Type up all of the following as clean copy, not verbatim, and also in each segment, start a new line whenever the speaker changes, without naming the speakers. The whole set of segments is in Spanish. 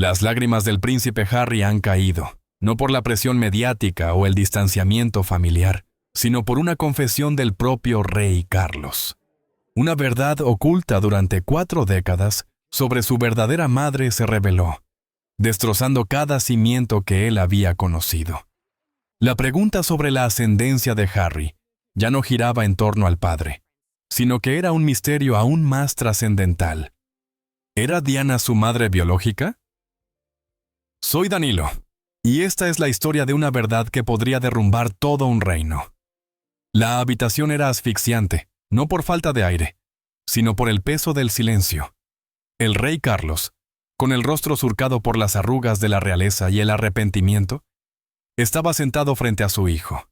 Las lágrimas del príncipe Harry han caído, no por la presión mediática o el distanciamiento familiar, sino por una confesión del propio rey Carlos. Una verdad oculta durante 4 décadas sobre su verdadera madre se reveló, destrozando cada cimiento que él había conocido. La pregunta sobre la ascendencia de Harry ya no giraba en torno al padre, sino que era un misterio aún más trascendental. ¿Era Diana su madre biológica? Soy Danilo, y esta es la historia de una verdad que podría derrumbar todo un reino. La habitación era asfixiante, no por falta de aire, sino por el peso del silencio. El rey Carlos, con el rostro surcado por las arrugas de la realeza y el arrepentimiento, estaba sentado frente a su hijo.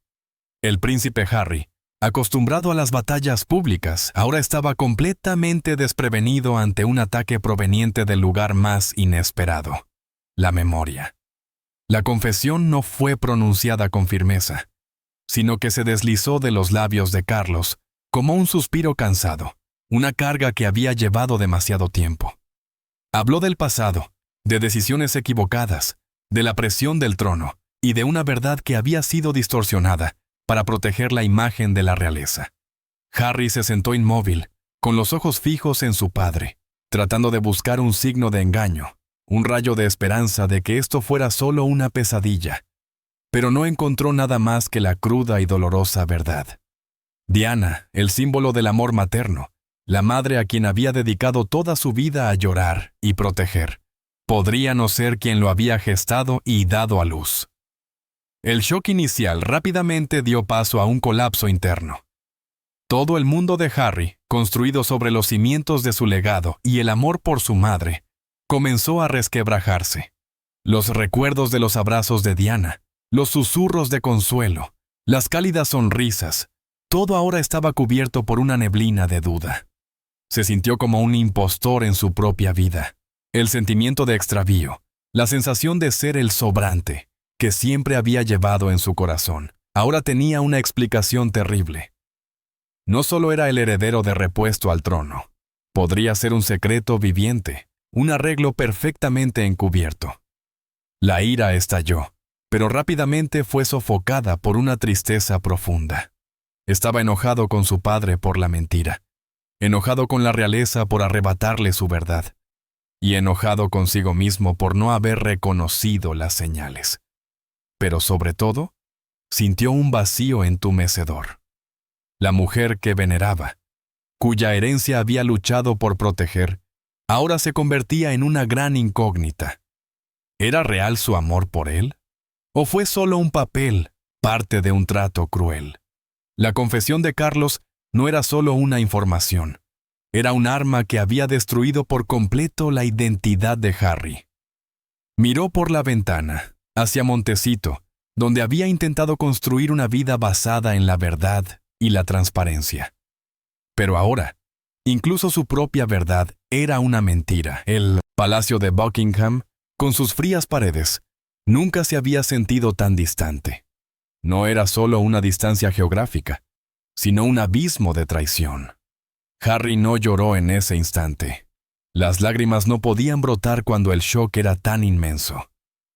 El príncipe Harry, acostumbrado a las batallas públicas, ahora estaba completamente desprevenido ante un ataque proveniente del lugar más inesperado, la memoria. La confesión no fue pronunciada con firmeza, sino que se deslizó de los labios de Carlos como un suspiro cansado, una carga que había llevado demasiado tiempo. Habló del pasado, de decisiones equivocadas, de la presión del trono y de una verdad que había sido distorsionada para proteger la imagen de la realeza. Harry se sentó inmóvil, con los ojos fijos en su padre, tratando de buscar un signo de engaño, un rayo de esperanza de que esto fuera solo una pesadilla. Pero no encontró nada más que la cruda y dolorosa verdad. Diana, el símbolo del amor materno, la madre a quien había dedicado toda su vida a llorar y proteger, podría no ser quien lo había gestado y dado a luz. El shock inicial rápidamente dio paso a un colapso interno. Todo el mundo de Harry, construido sobre los cimientos de su legado y el amor por su madre, comenzó a resquebrajarse. Los recuerdos de los abrazos de Diana, los susurros de consuelo, las cálidas sonrisas, todo ahora estaba cubierto por una neblina de duda. Se sintió como un impostor en su propia vida. El sentimiento de extravío, la sensación de ser el sobrante, que siempre había llevado en su corazón, ahora tenía una explicación terrible. No solo era el heredero de repuesto al trono, podría ser un secreto viviente, un arreglo perfectamente encubierto. La ira estalló, pero rápidamente fue sofocada por una tristeza profunda. Estaba enojado con su padre por la mentira, enojado con la realeza por arrebatarle su verdad, y enojado consigo mismo por no haber reconocido las señales. Pero sobre todo, sintió un vacío entumecedor. La mujer que veneraba, cuya herencia había luchado por proteger, ahora se convertía en una gran incógnita. ¿Era real su amor por él? ¿O fue solo un papel, parte de un trato cruel? La confesión de Carlos no era solo una información. Era un arma que había destruido por completo la identidad de Harry. Miró por la ventana, hacia Montecito, donde había intentado construir una vida basada en la verdad y la transparencia. Pero ahora, incluso su propia verdad era una mentira. El Palacio de Buckingham, con sus frías paredes, nunca se había sentido tan distante. No era solo una distancia geográfica, sino un abismo de traición. Harry no lloró en ese instante. Las lágrimas no podían brotar cuando el shock era tan inmenso.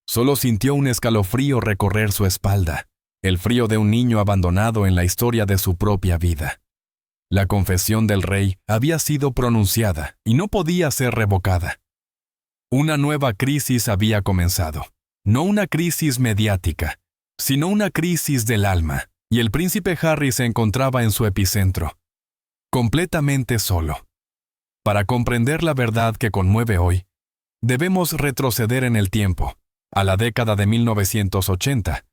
Solo sintió un escalofrío recorrer su espalda, el frío de un niño abandonado en la historia de su propia vida. La confesión del rey había sido pronunciada y no podía ser revocada. Una nueva crisis había comenzado, no una crisis mediática, sino una crisis del alma, y el príncipe Harry se encontraba en su epicentro, completamente solo. Para comprender la verdad que conmueve hoy, debemos retroceder en el tiempo, a la década de 1980,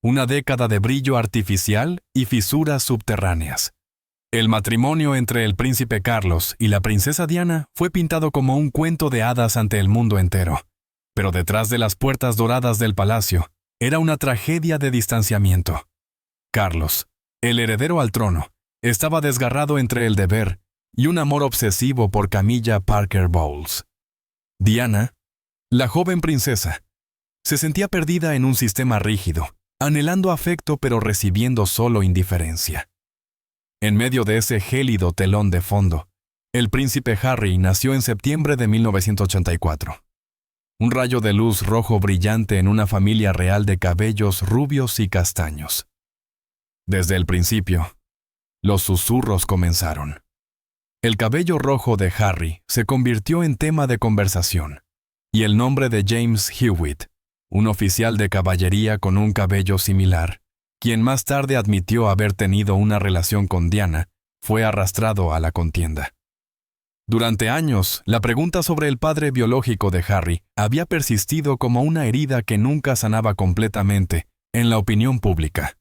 una década de brillo artificial y fisuras subterráneas. El matrimonio entre el príncipe Carlos y la princesa Diana fue pintado como un cuento de hadas ante el mundo entero, pero detrás de las puertas doradas del palacio era una tragedia de distanciamiento. Carlos, el heredero al trono, estaba desgarrado entre el deber y un amor obsesivo por Camilla Parker Bowles. Diana, la joven princesa, se sentía perdida en un sistema rígido, anhelando afecto pero recibiendo solo indiferencia. En medio de ese gélido telón de fondo, el príncipe Harry nació en septiembre de 1984. un rayo de luz rojo brillante en una familia real de cabellos rubios y castaños. Desde el principio, los susurros comenzaron. El cabello rojo de Harry se convirtió en tema de conversación, y el nombre de James Hewitt, un oficial de caballería con un cabello similar, quien más tarde admitió haber tenido una relación con Diana, fue arrastrado a la contienda. Durante años, la pregunta sobre el padre biológico de Harry había persistido como una herida que nunca sanaba completamente en la opinión pública.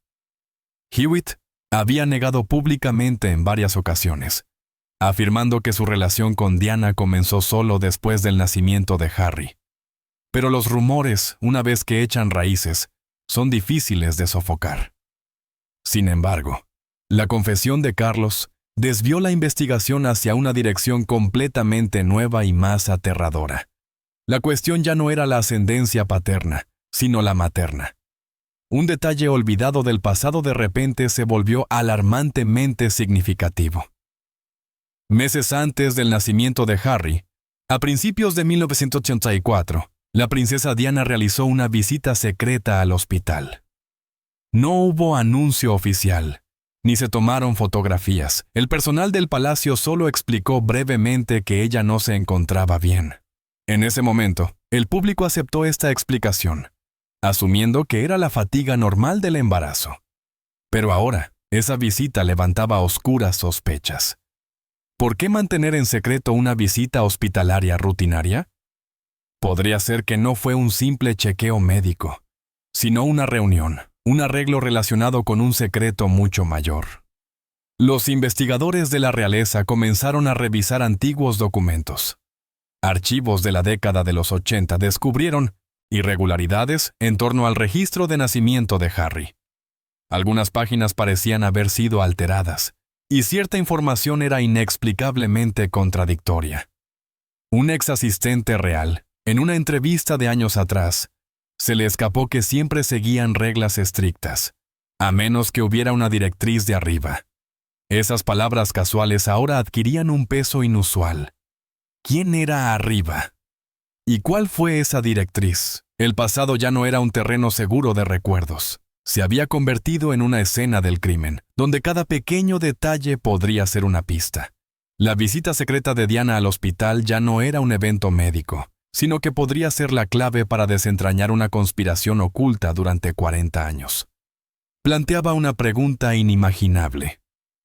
Hewitt había negado públicamente en varias ocasiones, afirmando que su relación con Diana comenzó solo después del nacimiento de Harry. Pero los rumores, una vez que echan raíces, son difíciles de sofocar. Sin embargo, la confesión de Carlos desvió la investigación hacia una dirección completamente nueva y más aterradora. La cuestión ya no era la ascendencia paterna, sino la materna. Un detalle olvidado del pasado de repente se volvió alarmantemente significativo. Meses antes del nacimiento de Harry, a principios de 1984, la princesa Diana realizó una visita secreta al hospital. No hubo anuncio oficial, ni se tomaron fotografías. El personal del palacio solo explicó brevemente que ella no se encontraba bien. En ese momento, el público aceptó esta explicación, asumiendo que era la fatiga normal del embarazo. Pero ahora, esa visita levantaba oscuras sospechas. ¿Por qué mantener en secreto una visita hospitalaria rutinaria? Podría ser que no fue un simple chequeo médico, sino una reunión, un arreglo relacionado con un secreto mucho mayor. Los investigadores de la realeza comenzaron a revisar antiguos documentos. Archivos de la década de los 80 descubrieron irregularidades en torno al registro de nacimiento de Harry. Algunas páginas parecían haber sido alteradas, y cierta información era inexplicablemente contradictoria. Un ex asistente real, en una entrevista de años atrás, se le escapó que siempre seguían reglas estrictas, a menos que hubiera una directriz de arriba. Esas palabras casuales ahora adquirían un peso inusual. ¿Quién era arriba? ¿Y cuál fue esa directriz? El pasado ya no era un terreno seguro de recuerdos. Se había convertido en una escena del crimen, donde cada pequeño detalle podría ser una pista. La visita secreta de Diana al hospital ya no era un evento médico, sino que podría ser la clave para desentrañar una conspiración oculta durante 40 años. Planteaba una pregunta inimaginable.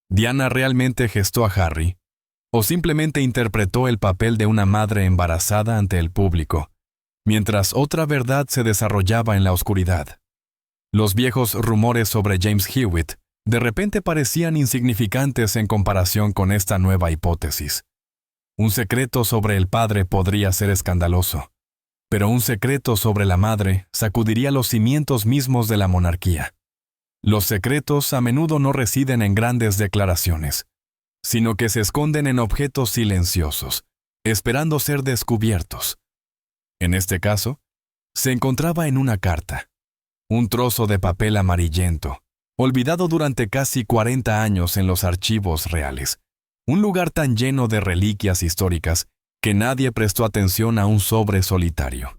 ¿Diana realmente gestó a Harry? ¿O simplemente interpretó el papel de una madre embarazada ante el público, mientras otra verdad se desarrollaba en la oscuridad? Los viejos rumores sobre James Hewitt de repente parecían insignificantes en comparación con esta nueva hipótesis. Un secreto sobre el padre podría ser escandaloso, pero un secreto sobre la madre sacudiría los cimientos mismos de la monarquía. Los secretos a menudo no residen en grandes declaraciones, sino que se esconden en objetos silenciosos, esperando ser descubiertos. En este caso, se encontraba en una carta, un trozo de papel amarillento, olvidado durante casi 40 años en los archivos reales, un lugar tan lleno de reliquias históricas que nadie prestó atención a un sobre solitario.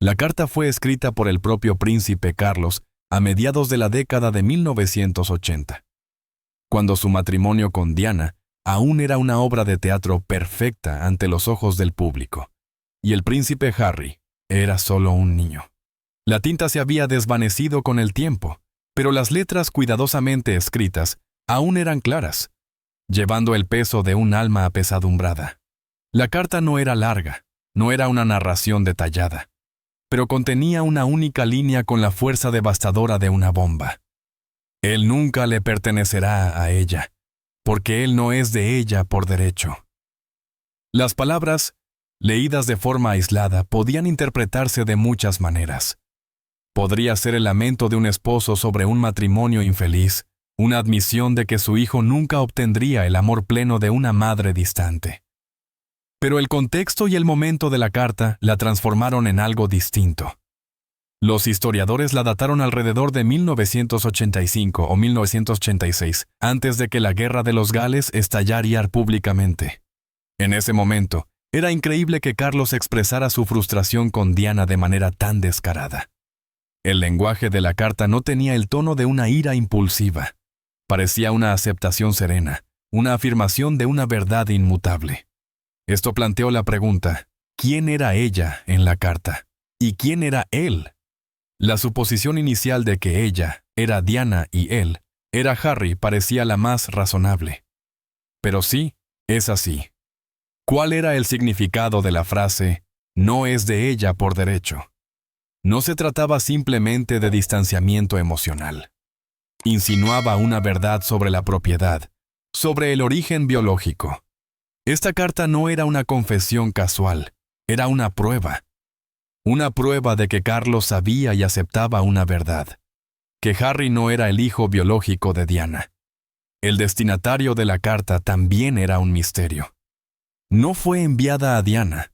La carta fue escrita por el propio príncipe Carlos a mediados de la década de 1980, cuando su matrimonio con Diana aún era una obra de teatro perfecta ante los ojos del público, y el príncipe Harry era solo un niño. La tinta se había desvanecido con el tiempo, pero las letras cuidadosamente escritas aún eran claras, llevando el peso de un alma apesadumbrada. La carta no era larga, no era una narración detallada, pero contenía una única línea con la fuerza devastadora de una bomba. Él nunca le pertenecerá a ella, porque él no es de ella por derecho. Las palabras, leídas de forma aislada, podían interpretarse de muchas maneras. Podría ser el lamento de un esposo sobre un matrimonio infeliz, una admisión de que su hijo nunca obtendría el amor pleno de una madre distante. Pero el contexto y el momento de la carta la transformaron en algo distinto. Los historiadores la dataron alrededor de 1985 o 1986, antes de que la Guerra de los Gales estallara públicamente. En ese momento, Era increíble que Carlos expresara su frustración con Diana de manera tan descarada. El lenguaje de la carta no tenía el tono de una ira impulsiva. Parecía una aceptación serena, una afirmación de una verdad inmutable. Esto planteó la pregunta: ¿quién era ella en la carta? ¿Y quién era él? La suposición inicial de que ella era Diana y él era Harry parecía la más razonable. Pero sí, es así. ¿Cuál era el significado de la frase «no es de ella por derecho»? No se trataba simplemente de distanciamiento emocional. Insinuaba una verdad sobre la propiedad, sobre el origen biológico. Esta carta no era una confesión casual, era una prueba. Una prueba de que Carlos sabía y aceptaba una verdad: que Harry no era el hijo biológico de Diana. El destinatario de la carta también era un misterio. No fue enviada a Diana.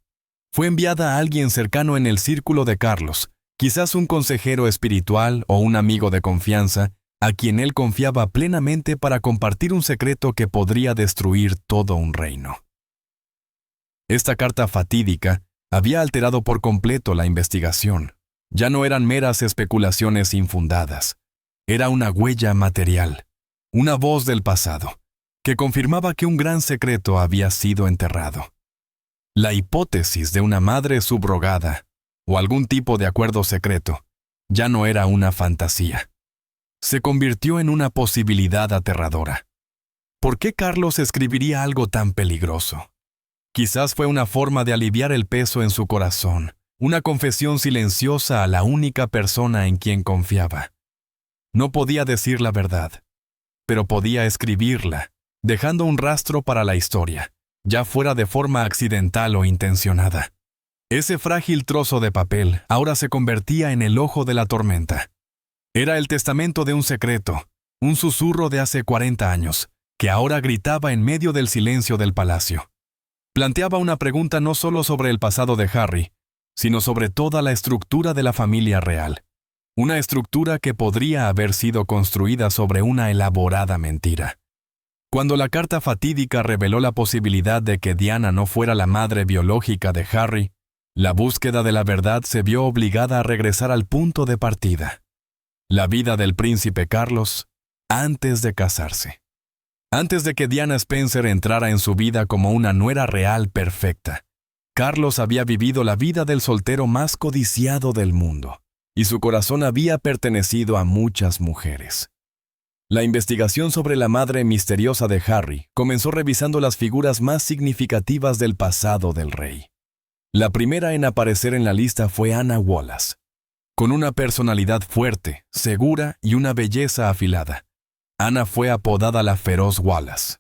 Fue enviada a alguien cercano en el círculo de Carlos, quizás un consejero espiritual o un amigo de confianza, a quien él confiaba plenamente para compartir un secreto que podría destruir todo un reino. Esta carta fatídica había alterado por completo la investigación. Ya no eran meras especulaciones infundadas. Era una huella material, una voz del pasado, que confirmaba que un gran secreto había sido enterrado. La hipótesis de una madre subrogada, o algún tipo de acuerdo secreto, ya no era una fantasía. Se convirtió en una posibilidad aterradora. ¿Por qué Carlos escribiría algo tan peligroso? Quizás fue una forma de aliviar el peso en su corazón, una confesión silenciosa a la única persona en quien confiaba. No podía decir la verdad, pero podía escribirla, dejando un rastro para la historia, ya fuera de forma accidental o intencionada. Ese frágil trozo de papel ahora se convertía en el ojo de la tormenta. Era el testamento de un secreto, un susurro de hace 40 años, que ahora gritaba en medio del silencio del palacio. Planteaba una pregunta no solo sobre el pasado de Harry, sino sobre toda la estructura de la familia real. Una estructura que podría haber sido construida sobre una elaborada mentira. Cuando la carta fatídica reveló la posibilidad de que Diana no fuera la madre biológica de Harry, la búsqueda de la verdad se vio obligada a regresar al punto de partida: la vida del príncipe Carlos antes de casarse. Antes de que Diana Spencer entrara en su vida como una nuera real perfecta, Carlos había vivido la vida del soltero más codiciado del mundo, y su corazón había pertenecido a muchas mujeres. La investigación sobre la madre misteriosa de Harry comenzó revisando las figuras más significativas del pasado del rey. La primera en aparecer en la lista fue Anna Wallace. Con una personalidad fuerte, segura y una belleza afilada, Anna fue apodada la Feroz Wallace.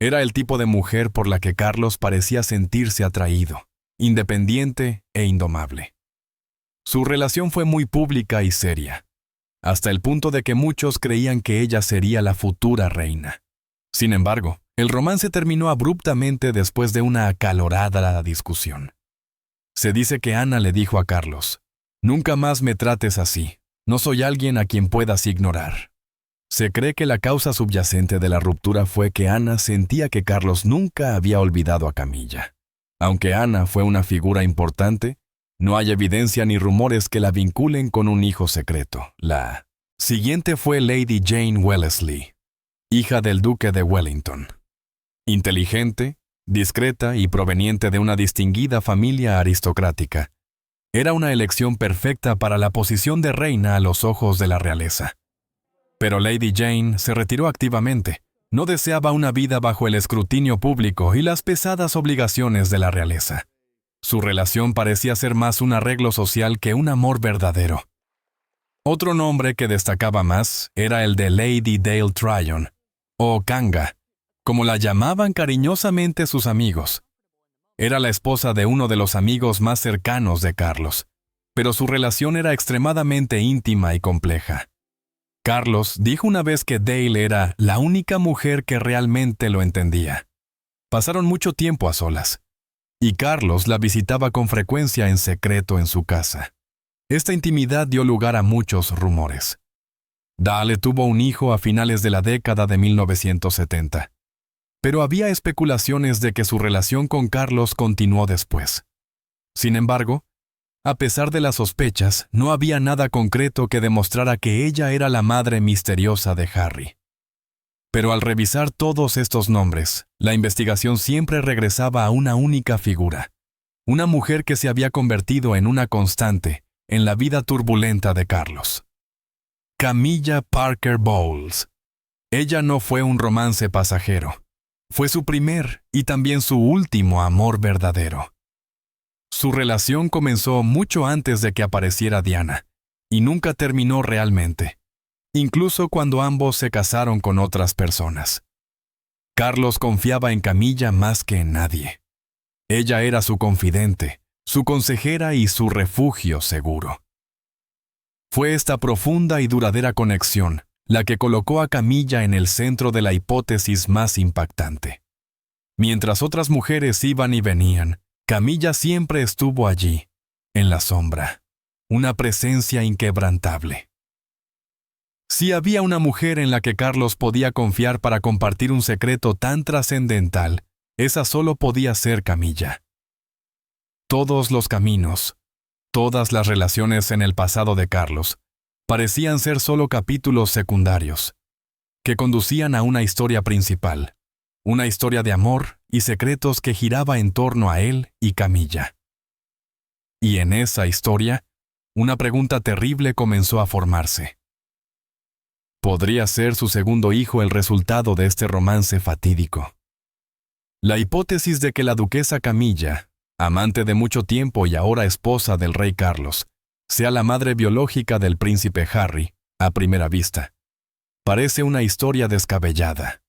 Era el tipo de mujer por la que Carlos parecía sentirse atraído, independiente e indomable. Su relación fue muy pública y seria, hasta el punto de que muchos creían que ella sería la futura reina. Sin embargo, el romance terminó abruptamente después de una acalorada discusión. Se dice que Anna le dijo a Carlos: «Nunca más me trates así, no soy alguien a quien puedas ignorar». Se cree que la causa subyacente de la ruptura fue que Anna sentía que Carlos nunca había olvidado a Camilla. Aunque Anna fue una figura importante, no hay evidencia ni rumores que la vinculen con un hijo secreto. La siguiente fue Lady Jane Wellesley, hija del duque de Wellington. Inteligente, discreta y proveniente de una distinguida familia aristocrática, era una elección perfecta para la posición de reina a los ojos de la realeza. Pero Lady Jane se retiró activamente. No deseaba una vida bajo el escrutinio público y las pesadas obligaciones de la realeza. Su relación parecía ser más un arreglo social que un amor verdadero. Otro nombre que destacaba más era el de Lady Dale Tryon, o Kanga, como la llamaban cariñosamente sus amigos. Era la esposa de uno de los amigos más cercanos de Carlos, pero su relación era extremadamente íntima y compleja. Carlos dijo una vez que Dale era la única mujer que realmente lo entendía. Pasaron mucho tiempo a solas, y Carlos la visitaba con frecuencia en secreto en su casa. Esta intimidad dio lugar a muchos rumores. Dale tuvo un hijo a finales de la década de 1970. Pero había especulaciones de que su relación con Carlos continuó después. Sin embargo, a pesar de las sospechas, no había nada concreto que demostrara que ella era la madre misteriosa de Harry. Pero al revisar todos estos nombres, la investigación siempre regresaba a una única figura, una mujer que se había convertido en una constante en la vida turbulenta de Carlos. Camilla Parker Bowles. Ella no fue un romance pasajero. Fue su primer y también su último amor verdadero. Su relación comenzó mucho antes de que apareciera Diana, y nunca terminó realmente, incluso cuando ambos se casaron con otras personas. Carlos confiaba en Camilla más que en nadie. Ella era su confidente, su consejera y su refugio seguro. Fue esta profunda y duradera conexión la que colocó a Camilla en el centro de la hipótesis más impactante. Mientras otras mujeres iban y venían, Camilla siempre estuvo allí, en la sombra, una presencia inquebrantable. Si había una mujer en la que Carlos podía confiar para compartir un secreto tan trascendental, esa solo podía ser Camilla. Todos los caminos, todas las relaciones en el pasado de Carlos, parecían ser solo capítulos secundarios, que conducían a una historia principal, una historia de amor y secretos que giraba en torno a él y Camilla. Y en esa historia, una pregunta terrible comenzó a formarse. ¿Podría ser su segundo hijo el resultado de este romance fatídico? La hipótesis de que la duquesa Camilla, amante de mucho tiempo y ahora esposa del rey Carlos, sea la madre biológica del príncipe Harry, a primera vista, parece una historia descabellada.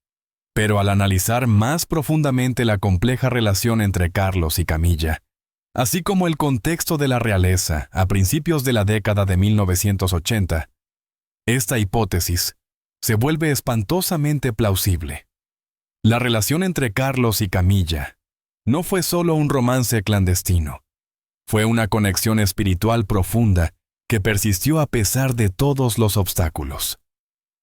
Pero al analizar más profundamente la compleja relación entre Carlos y Camilla, así como el contexto de la realeza a principios de la década de 1980, esta hipótesis se vuelve espantosamente plausible. La relación entre Carlos y Camilla no fue solo un romance clandestino. Fue una conexión espiritual profunda que persistió a pesar de todos los obstáculos.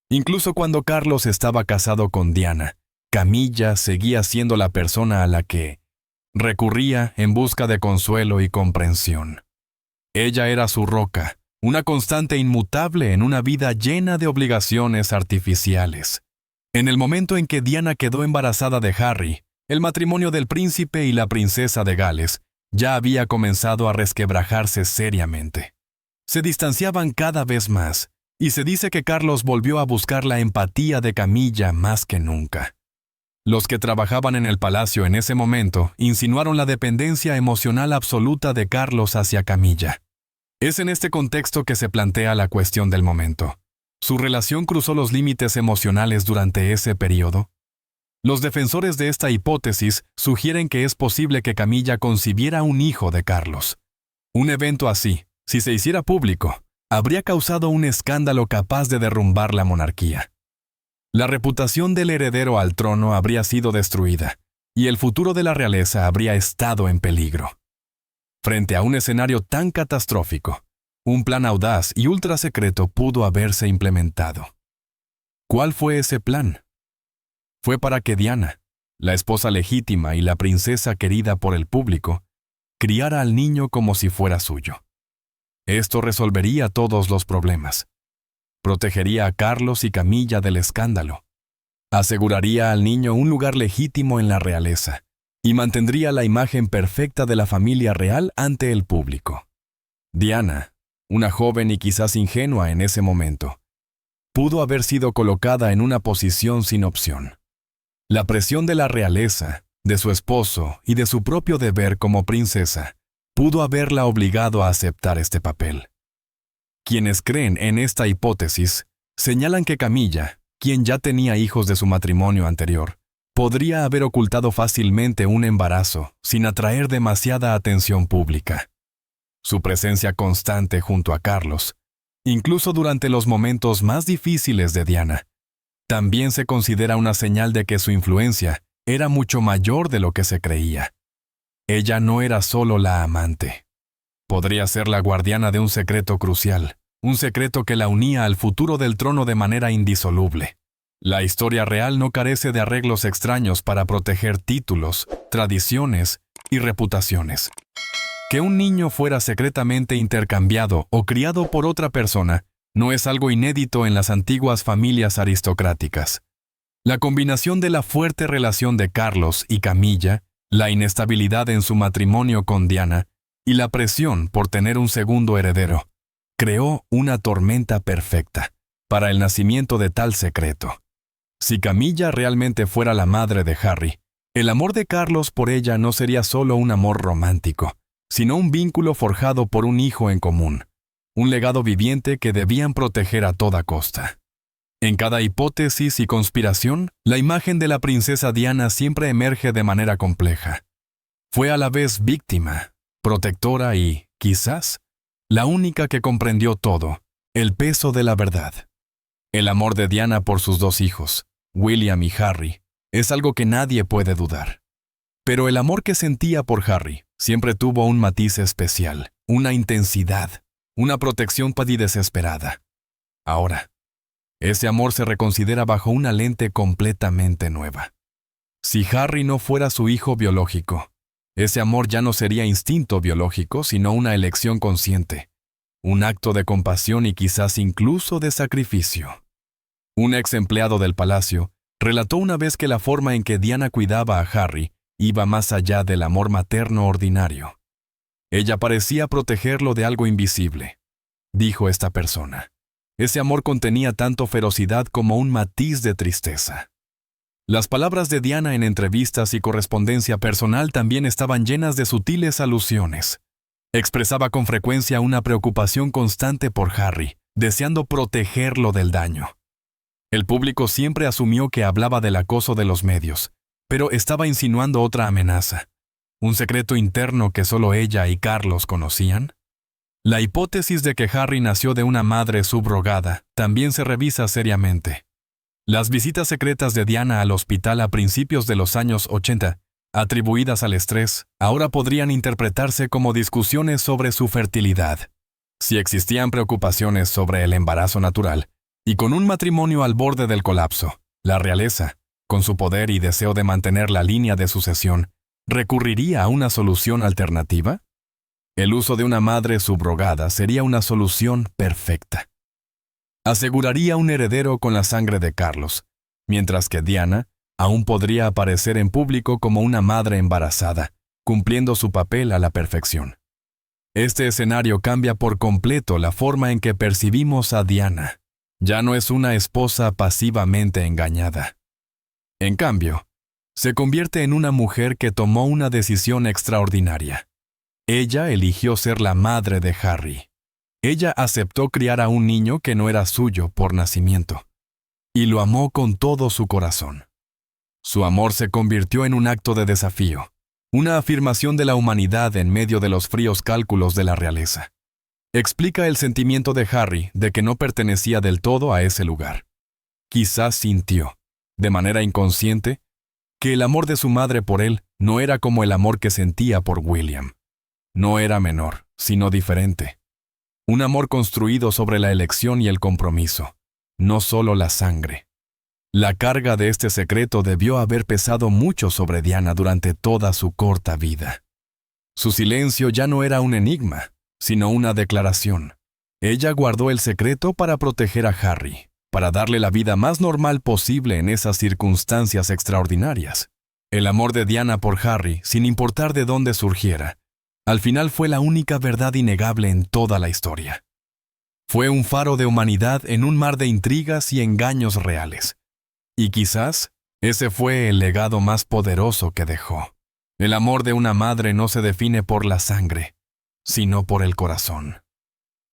Incluso cuando Carlos estaba casado con Diana, Camilla seguía siendo la persona a la que recurría en busca de consuelo y comprensión. Ella era su roca, una constante inmutable en una vida llena de obligaciones artificiales. En el momento en que Diana quedó embarazada de Harry, el matrimonio del príncipe y la princesa de Gales ya había comenzado a resquebrajarse seriamente. Se distanciaban cada vez más, y se dice que Carlos volvió a buscar la empatía de Camilla más que nunca. Los que trabajaban en el palacio en ese momento insinuaron la dependencia emocional absoluta de Carlos hacia Camilla. Es en este contexto que se plantea la cuestión del momento. ¿Su relación cruzó los límites emocionales durante ese periodo? Los defensores de esta hipótesis sugieren que es posible que Camilla concibiera un hijo de Carlos. Un evento así, si se hiciera público, habría causado un escándalo capaz de derrumbar la monarquía. La reputación del heredero al trono habría sido destruida, y el futuro de la realeza habría estado en peligro. Frente a un escenario tan catastrófico, un plan audaz y ultra secreto pudo haberse implementado. ¿Cuál fue ese plan? Fue para que Diana, la esposa legítima y la princesa querida por el público, criara al niño como si fuera suyo. Esto resolvería todos los problemas. Protegería a Carlos y Camilla del escándalo. Aseguraría al niño un lugar legítimo en la realeza y mantendría la imagen perfecta de la familia real ante el público. Diana, una joven y quizás ingenua en ese momento, pudo haber sido colocada en una posición sin opción. La presión de la realeza, de su esposo y de su propio deber como princesa pudo haberla obligado a aceptar este papel. Quienes creen en esta hipótesis señalan que Camilla, quien ya tenía hijos de su matrimonio anterior, podría haber ocultado fácilmente un embarazo sin atraer demasiada atención pública. Su presencia constante junto a Carlos, incluso durante los momentos más difíciles de Diana, también se considera una señal de que su influencia era mucho mayor de lo que se creía. Ella no era solo la amante. Podría ser la guardiana de un secreto crucial, un secreto que la unía al futuro del trono de manera indisoluble. La historia real no carece de arreglos extraños para proteger títulos, tradiciones y reputaciones. Que un niño fuera secretamente intercambiado o criado por otra persona no es algo inédito en las antiguas familias aristocráticas. La combinación de la fuerte relación de Carlos y Camilla, la inestabilidad en su matrimonio con Diana y la presión por tener un segundo heredero, creó una tormenta perfecta para el nacimiento de tal secreto. Si Camilla realmente fuera la madre de Harry, el amor de Carlos por ella no sería solo un amor romántico, sino un vínculo forjado por un hijo en común, un legado viviente que debían proteger a toda costa. En cada hipótesis y conspiración, la imagen de la princesa Diana siempre emerge de manera compleja. Fue a la vez víctima, protectora y, quizás, la única que comprendió todo, el peso de la verdad. El amor de Diana por sus dos hijos, William y Harry, es algo que nadie puede dudar. Pero el amor que sentía por Harry siempre tuvo un matiz especial, una intensidad, una protección desesperada. Ahora, ese amor se reconsidera bajo una lente completamente nueva. Si Harry no fuera su hijo biológico, ese amor ya no sería instinto biológico, sino una elección consciente, un acto de compasión y quizás incluso de sacrificio. Un ex empleado del palacio relató una vez que la forma en que Diana cuidaba a Harry iba más allá del amor materno ordinario. Ella parecía protegerlo de algo invisible, dijo esta persona. Ese amor contenía tanto ferocidad como un matiz de tristeza. Las palabras de Diana en entrevistas y correspondencia personal también estaban llenas de sutiles alusiones. Expresaba con frecuencia una preocupación constante por Harry, deseando protegerlo del daño. El público siempre asumió que hablaba del acoso de los medios, pero estaba insinuando otra amenaza. ¿Un secreto interno que solo ella y Carlos conocían? La hipótesis de que Harry nació de una madre subrogada también se revisa seriamente. Las visitas secretas de Diana al hospital a principios de los años 80, atribuidas al estrés, ahora podrían interpretarse como discusiones sobre su fertilidad. Si existían preocupaciones sobre el embarazo natural, y con un matrimonio al borde del colapso, la realeza, con su poder y deseo de mantener la línea de sucesión, ¿recurriría a una solución alternativa? El uso de una madre subrogada sería una solución perfecta. Aseguraría un heredero con la sangre de Carlos, mientras que Diana aún podría aparecer en público como una madre embarazada, cumpliendo su papel a la perfección. Este escenario cambia por completo la forma en que percibimos a Diana. Ya no es una esposa pasivamente engañada. En cambio, se convierte en una mujer que tomó una decisión extraordinaria. Ella eligió ser la madre de Harry. Ella aceptó criar a un niño que no era suyo por nacimiento, y lo amó con todo su corazón. Su amor se convirtió en un acto de desafío, una afirmación de la humanidad en medio de los fríos cálculos de la realeza. Explica el sentimiento de Harry de que no pertenecía del todo a ese lugar. Quizás sintió, de manera inconsciente, que el amor de su madre por él no era como el amor que sentía por William. No era menor, sino diferente. Un amor construido sobre la elección y el compromiso, no solo la sangre. La carga de este secreto debió haber pesado mucho sobre Diana durante toda su corta vida. Su silencio ya no era un enigma, sino una declaración. Ella guardó el secreto para proteger a Harry, para darle la vida más normal posible en esas circunstancias extraordinarias. El amor de Diana por Harry, sin importar de dónde surgiera, al final fue la única verdad innegable en toda la historia. Fue un faro de humanidad en un mar de intrigas y engaños reales. Y quizás ese fue el legado más poderoso que dejó. El amor de una madre no se define por la sangre, sino por el corazón.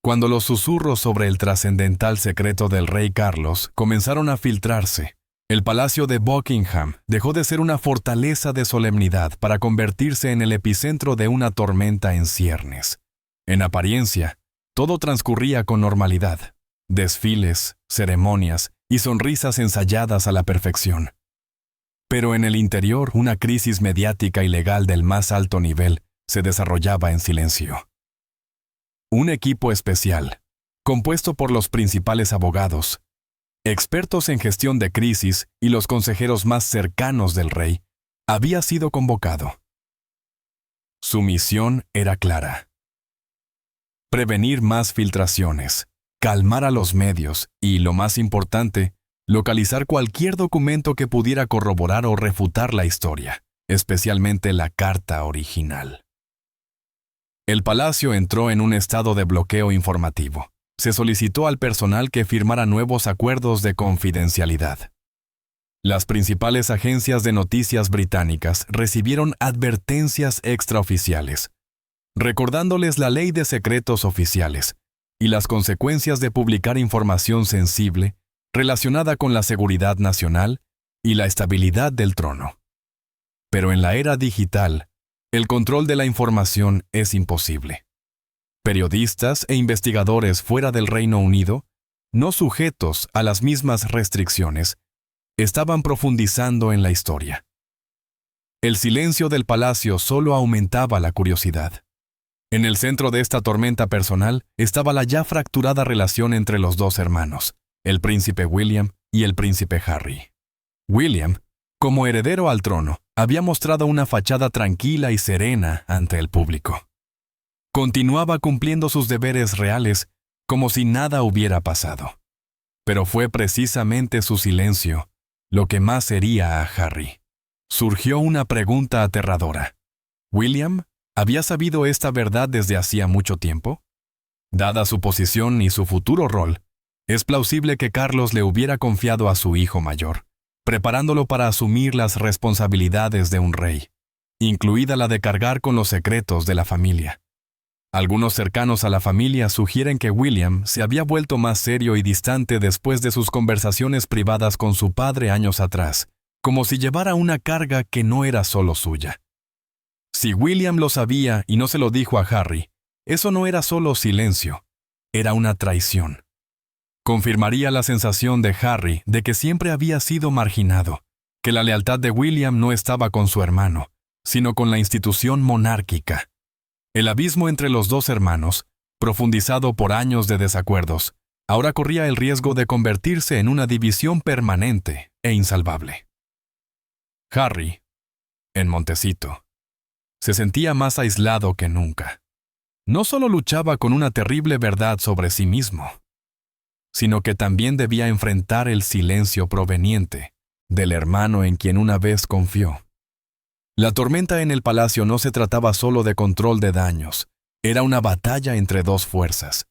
Cuando los susurros sobre el trascendental secreto del rey Carlos comenzaron a filtrarse, el palacio de Buckingham dejó de ser una fortaleza de solemnidad para convertirse en el epicentro de una tormenta en ciernes. En apariencia, todo transcurría con normalidad. Desfiles, ceremonias y sonrisas ensayadas a la perfección. Pero en el interior, una crisis mediática y legal del más alto nivel se desarrollaba en silencio. Un equipo especial, compuesto por los principales abogados, expertos en gestión de crisis y los consejeros más cercanos del rey, había sido convocado. Su misión era clara: prevenir más filtraciones, calmar a los medios y, lo más importante, localizar cualquier documento que pudiera corroborar o refutar la historia, especialmente la carta original. El palacio entró en un estado de bloqueo informativo. Se solicitó al personal que firmara nuevos acuerdos de confidencialidad. Las principales agencias de noticias británicas recibieron advertencias extraoficiales, recordándoles la ley de secretos oficiales y las consecuencias de publicar información sensible relacionada con la seguridad nacional y la estabilidad del trono. Pero en la era digital, el control de la información es imposible. Periodistas e investigadores fuera del Reino Unido, no sujetos a las mismas restricciones, estaban profundizando en la historia. El silencio del palacio solo aumentaba la curiosidad. En el centro de esta tormenta personal estaba la ya fracturada relación entre los dos hermanos, el príncipe William y el príncipe Harry. William, como heredero al trono, había mostrado una fachada tranquila y serena ante el público. Continuaba cumpliendo sus deberes reales como si nada hubiera pasado. Pero fue precisamente su silencio lo que más hería a Harry. Surgió una pregunta aterradora. ¿William había sabido esta verdad desde hacía mucho tiempo? Dada su posición y su futuro rol, es plausible que Carlos le hubiera confiado a su hijo mayor, preparándolo para asumir las responsabilidades de un rey, incluida la de cargar con los secretos de la familia. Algunos cercanos a la familia sugieren que William se había vuelto más serio y distante después de sus conversaciones privadas con su padre años atrás, como si llevara una carga que no era solo suya. Si William lo sabía y no se lo dijo a Harry, eso no era solo silencio, era una traición. Confirmaría la sensación de Harry de que siempre había sido marginado, que la lealtad de William no estaba con su hermano, sino con la institución monárquica. El abismo entre los dos hermanos, profundizado por años de desacuerdos, ahora corría el riesgo de convertirse en una división permanente e insalvable. Harry, en Montecito, se sentía más aislado que nunca. No solo luchaba con una terrible verdad sobre sí mismo, sino que también debía enfrentar el silencio proveniente del hermano en quien una vez confió. La tormenta en el palacio no se trataba solo de control de daños, era una batalla entre dos fuerzas.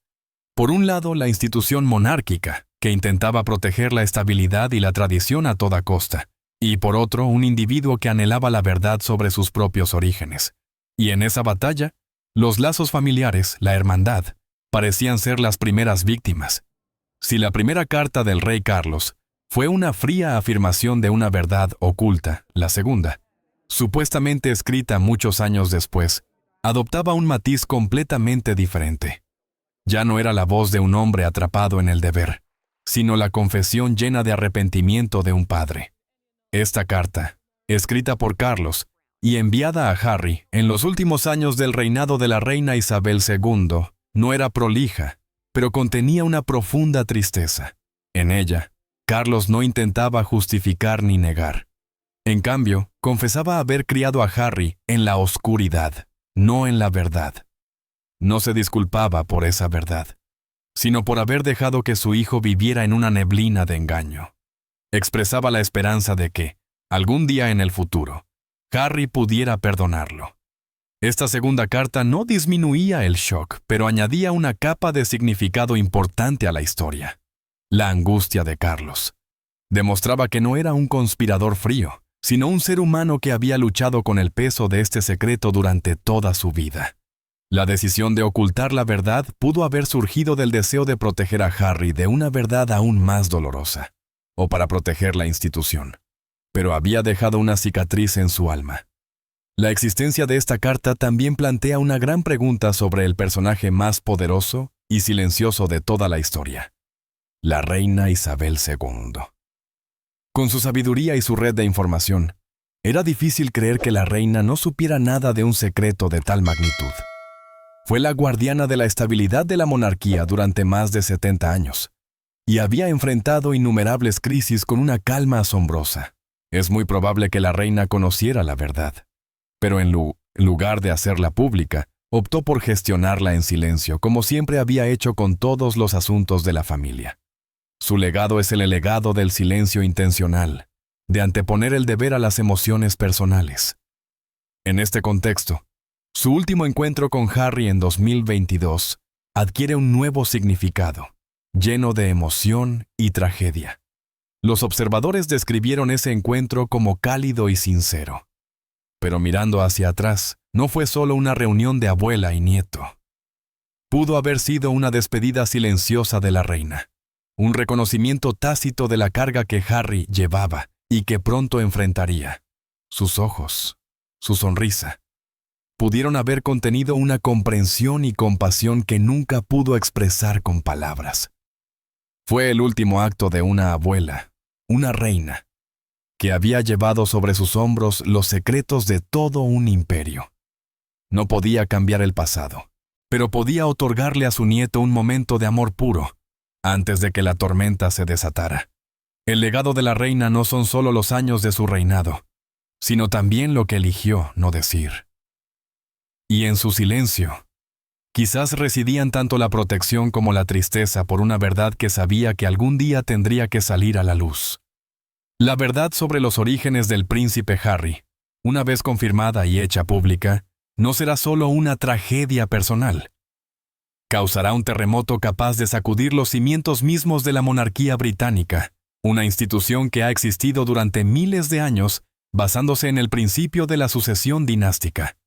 Por un lado, la institución monárquica, que intentaba proteger la estabilidad y la tradición a toda costa, y por otro, un individuo que anhelaba la verdad sobre sus propios orígenes. Y en esa batalla, los lazos familiares, la hermandad, parecían ser las primeras víctimas. Si la primera carta del rey Carlos fue una fría afirmación de una verdad oculta, la segunda, supuestamente escrita muchos años después, adoptaba un matiz completamente diferente. Ya no era la voz de un hombre atrapado en el deber, sino la confesión llena de arrepentimiento de un padre. Esta carta, escrita por Carlos y enviada a Harry en los últimos años del reinado de la reina Isabel II, no era prolija, pero contenía una profunda tristeza. En ella, Carlos no intentaba justificar ni negar. En cambio, confesaba haber criado a Harry en la oscuridad, no en la verdad. No se disculpaba por esa verdad, sino por haber dejado que su hijo viviera en una neblina de engaño. Expresaba la esperanza de que, algún día en el futuro, Harry pudiera perdonarlo. Esta segunda carta no disminuía el shock, pero añadía una capa de significado importante a la historia. La angustia de Carlos. Demostraba que no era un conspirador frío, sino un ser humano que había luchado con el peso de este secreto durante toda su vida. La decisión de ocultar la verdad pudo haber surgido del deseo de proteger a Harry de una verdad aún más dolorosa, o para proteger la institución, pero había dejado una cicatriz en su alma. La existencia de esta carta también plantea una gran pregunta sobre el personaje más poderoso y silencioso de toda la historia, la reina Isabel II. Con su sabiduría y su red de información, era difícil creer que la reina no supiera nada de un secreto de tal magnitud. Fue la guardiana de la estabilidad de la monarquía durante más de 70 años. y había enfrentado innumerables crisis con una calma asombrosa. Es muy probable que la reina conociera la verdad, pero en lugar de hacerla pública, optó por gestionarla en silencio, como siempre había hecho con todos los asuntos de la familia. Su legado es el legado del silencio intencional, de anteponer el deber a las emociones personales. En este contexto, su último encuentro con Harry en 2022 adquiere un nuevo significado, lleno de emoción y tragedia. Los observadores describieron ese encuentro como cálido y sincero. Pero mirando hacia atrás, no fue solo una reunión de abuela y nieto. Pudo haber sido una despedida silenciosa de la reina, un reconocimiento tácito de la carga que Harry llevaba y que pronto enfrentaría. Sus ojos, su sonrisa, pudieron haber contenido una comprensión y compasión que nunca pudo expresar con palabras. Fue el último acto de una abuela, una reina, que había llevado sobre sus hombros los secretos de todo un imperio. No podía cambiar el pasado, pero podía otorgarle a su nieto un momento de amor puro, antes de que la tormenta se desatara. El legado de la reina no son solo los años de su reinado, sino también lo que eligió no decir. Y en su silencio, quizás residían tanto la protección como la tristeza por una verdad que sabía que algún día tendría que salir a la luz. La verdad sobre los orígenes del príncipe Harry, una vez confirmada y hecha pública, no será solo una tragedia personal. Causará un terremoto capaz de sacudir los cimientos mismos de la monarquía británica, una institución que ha existido durante miles de años basándose en el principio de la sucesión dinástica.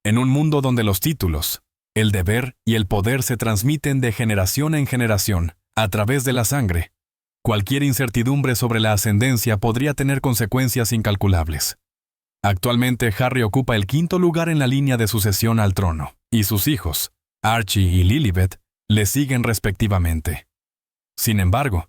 En un mundo donde los títulos, el deber y el poder se transmiten de generación en generación, a través de la sangre, cualquier incertidumbre sobre la ascendencia podría tener consecuencias incalculables. Actualmente Harry ocupa el 5º lugar en la línea de sucesión al trono, y sus hijos, Archie y Lilibet, le siguen respectivamente. Sin embargo,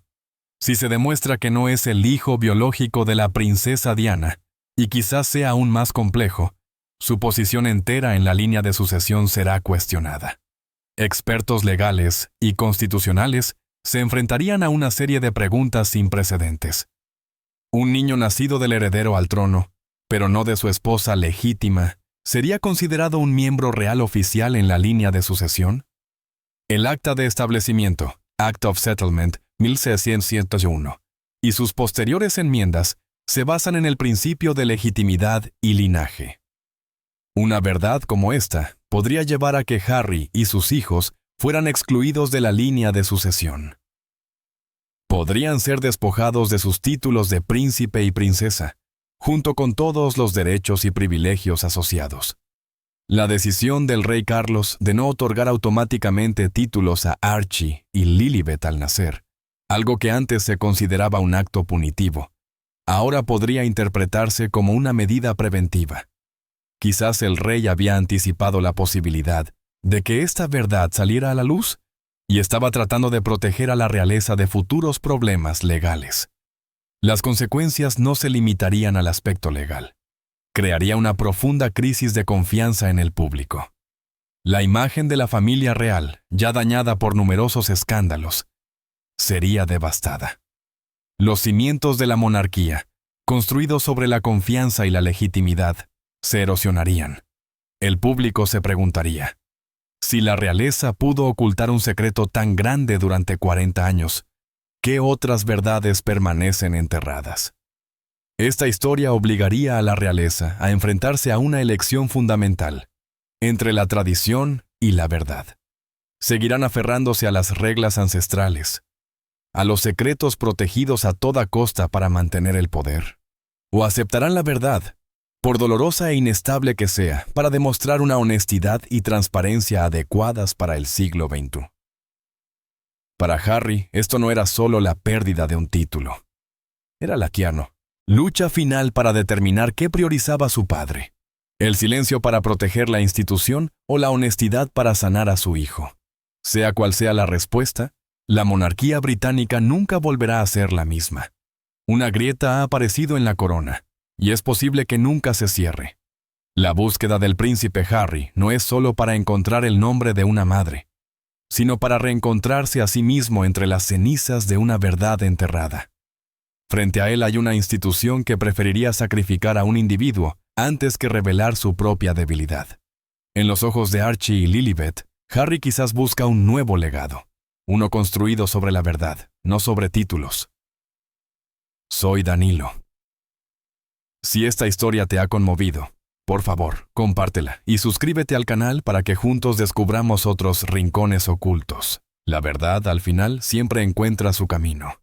si se demuestra que no es el hijo biológico de la princesa Diana, y quizás sea aún más complejo, su posición entera en la línea de sucesión será cuestionada. Expertos legales y constitucionales se enfrentarían a una serie de preguntas sin precedentes. Un niño nacido del heredero al trono, pero no de su esposa legítima, ¿sería considerado un miembro real oficial en la línea de sucesión? El Acta de Establecimiento, Act of Settlement, 1601, y sus posteriores enmiendas se basan en el principio de legitimidad y linaje. Una verdad como esta podría llevar a que Harry y sus hijos fueran excluidos de la línea de sucesión. Podrían ser despojados de sus títulos de príncipe y princesa, junto con todos los derechos y privilegios asociados. La decisión del rey Carlos de no otorgar automáticamente títulos a Archie y Lilibet al nacer, algo que antes se consideraba un acto punitivo, ahora podría interpretarse como una medida preventiva. Quizás el rey había anticipado la posibilidad de que esta verdad saliera a la luz y estaba tratando de proteger a la realeza de futuros problemas legales. Las consecuencias no se limitarían al aspecto legal. Crearía una profunda crisis de confianza en el público. La imagen de la familia real, ya dañada por numerosos escándalos, sería devastada. Los cimientos de la monarquía, construidos sobre la confianza y la legitimidad, se erosionarían. El público se preguntaría, si la realeza pudo ocultar un secreto tan grande durante 40 años, ¿qué otras verdades permanecen enterradas? Esta historia obligaría a la realeza a enfrentarse a una elección fundamental, entre la tradición y la verdad. Seguirán aferrándose a las reglas ancestrales, a los secretos protegidos a toda costa para mantener el poder, o aceptarán la verdad, por dolorosa e inestable que sea, para demostrar una honestidad y transparencia adecuadas para el siglo XXI. Para Harry, esto no era solo la pérdida de un título. Era la lucha final para determinar qué priorizaba su padre: el silencio para proteger la institución o la honestidad para sanar a su hijo. Sea cual sea la respuesta, la monarquía británica nunca volverá a ser la misma. Una grieta ha aparecido en la corona, y es posible que nunca se cierre. La búsqueda del príncipe Harry no es solo para encontrar el nombre de una madre. sino para reencontrarse a sí mismo entre las cenizas de una verdad enterrada. Frente a él hay una institución que preferiría sacrificar a un individuo antes que revelar su propia debilidad. En los ojos de Archie y Lilibet, Harry quizás busca un nuevo legado, uno construido sobre la verdad, no sobre títulos. Soy Danilo. Si esta historia te ha conmovido, por favor, compártela y suscríbete al canal para que juntos descubramos otros rincones ocultos. La verdad, al final, siempre encuentra su camino.